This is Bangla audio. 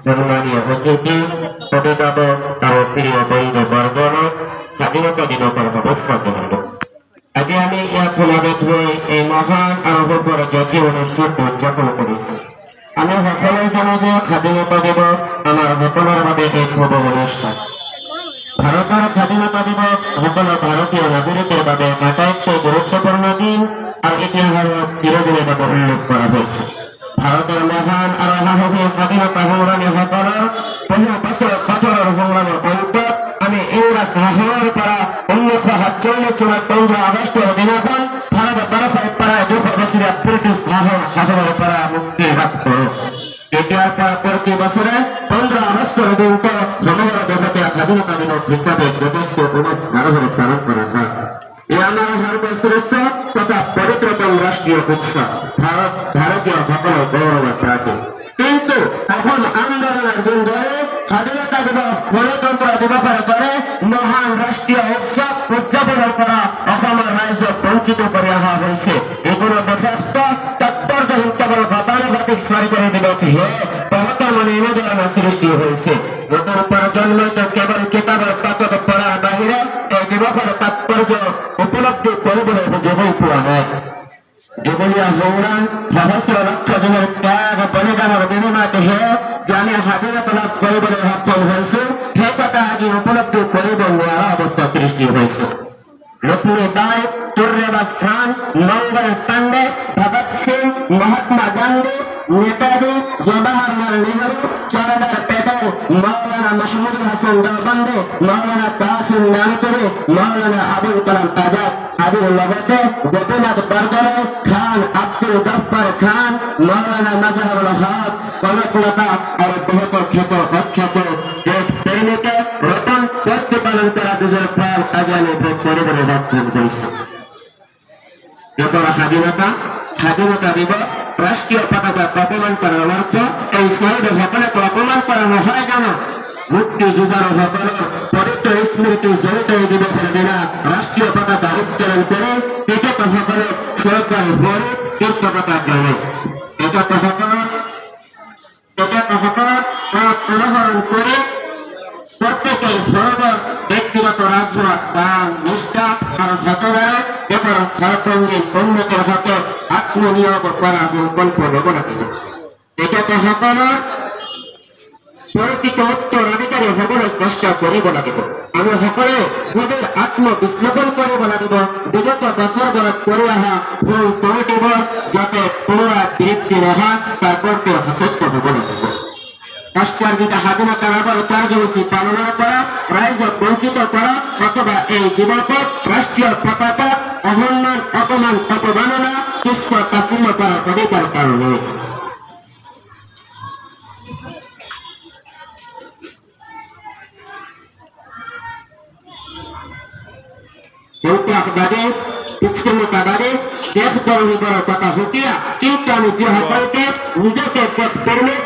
সম্মানীয় অতিথি, অভিভাবক তার প্রিয় বন্ধু বর্গণ, স্বাধীনতা দিবসের শুভেচ্ছা জানাল। আজি আমি ইয়াত সমবেত হৈ এই মহান আৰু সুপৰিচিত অনুষ্ঠানটো উদযাপন কৰিছো। আমি সকলোৱে জানো যে স্বাধীনতা দিৱস আমাৰ সকলোৰে বাবে এক শুভ অনুষ্ঠান। ভাৰতৰ স্বাধীনতা দিৱস সকলো ভাৰতীয় নাগৰিকৰ বাবে আটাইতকৈ গুৰুত্বপূৰ্ণ দিন আৰু ইতিহাসত চিৰদিনৰ বাবে উল্লেখ কৰা হৈছে। ভাৰতৰ মহান আৰু সাহসী স্বাধীনতা সংগ্ৰামীসকলৰ বহু বছৰৰ সংগ্ৰামৰ অন্তত আমি ইংৰাজ শাসনৰ পৰা 1947 চনত 15 আগষ্টৰ দিনাখন ভাৰতবৰ্ষৰ প্ৰায় 200 বছৰীয়া ব্ৰিটিছ শাসনৰ পৰা মুক্তি লাভ কৰোঁ। তেতিয়াৰ পৰা প্ৰতি বছৰে 15 আগষ্টৰ দিনটো সমগ্ৰ দেশতে স্বাধীনতা দিৱস হিচাপে যথেষ্ট উন্নত পালন কৰা হয়। এই আমাৰ সৰ্বশ্ৰেষ্ঠ তথা পবিত্ৰতম ৰাষ্ট্ৰীয় উৎসৱ ভাৰতীয় সকলৰ গৌৰৱৰ প্ৰাৰ্থী। কিন্তু এখন আন্দোলনের দিন ধরে স্বাধীনতা দিবস গণতন্ত্র দিবসের দরে মহান রাষ্ট্রীয় উৎসব উদযাপনের করা অসমের রাজ্যক বঞ্চিত করে অহা হয়েছে। এগুলো যথেষ্ট তাৎপর্যহীন কেবল গতানুগতিক সরকারি দিবসে বহুতর মনে এনে ধরনের সৃষ্টি হয়েছে। নতুন প্রজন্মকে কেবল কিতাবের পাতত পড়ার বাহিরে এই দিবসের তাৎপর্য উপলব্ধি কৰিবলৈ সুযোগই পোৱা নাই। দীঘলীয়া সংগ্ৰাম সহস্ৰ লক্ষ জনৰ ত্যাগ বলিদানৰ বিনিময়তহে যে আমি স্বাধীনতা লাভ কৰিবলৈ সক্ষম হৈছো, সেই কথা আজি উপলব্ধি কৰিব নোৱাৰা অৱস্থা সৃষ্টি হৈছে। লক্ষ্মীবাই, তুৰ্যদাস খান, মংগল পাণ্ডে, ভগৎ সিং, মহাত্মা গান্ধী, নেতাজী জৱাহৰলাল নেহৰু, সরদার পেটেল, মৌলানা মাহমুদুল হাসান দেওবন্দি, মৌলানা কাসিম নানতুরি, মৌলানা আবুল কালাম আজাদ আদির লগতে গোপীনাথ বরদলৈ, খান আব্দুল গফ্ফার খান, মৌলানা মাজহারুল হক, কনকলতা আর বহু খ্যাত অখ্যাত দেশ প্রেমিকে রতন প্রতিপালন করা দুজন প্রাণ আজ আমি ভোগ কৰিবলৈ সক্ষম কৰিছো। স্বাধীনতা দিবস রাষ্ট্রীয় পতাকা অপমান করার অর্থ এই শহীদ সকলকে অপমান করানো হয় জানো? মুক্তিযোদ্ধার সকলের পবিত্র স্মৃতি জড়িত এই দিবসের দিনা রাষ্ট্রীয় পতাকা উত্তোলন করে কৃতজ্ঞ সকলের সরকারি ভরে কৃতজ্ঞতা জানায়। কৃতজ্ঞ সকলের অনুসরণ করে প্রত্যেকের সর্বর ব্যক্তিগত রাজনীতি দান নিষ্ঠা আর সকলের এবার সরকারের উন্নতির হকে আত্মনিয়োগ করা সংকল্প লব লাগিব। কৃতজ্ঞ সকলের প্রকৃত উত্তরাধিকারী হবলৈ চেষ্টা কৰিব লাগিব। আমি সকলে গভীৰ আত্মবিশ্লেষণ কৰিব লাগিব। বিগত বছৰবোৰত কৰি অহা ভুল ত্ৰুটিবোৰ যাতে পুনৰাবৃত্তি নহয় তাৰ প্ৰতি সচেষ্ট হ'ব লাগিব। রাষ্ট্রার্জিত স্বাধীনতা লাভের কার্যসূচী পালনের করা, রাজ্যক বঞ্চিত করা অথবা এই দিবসত রাষ্ট্রীয় পতাকা অসম্মান অপমান অপমাননা তুচ্ছ তাচ্ছিল্য করার অধিকার কারণে সন্ত্রাসবাদী বিচ্ছিন্নতাবাদী দেশদ্রোহীদের কথা হুকিয়া কিন্তু আমি যে সকলকে নিজেকে দেশপ্রেমিক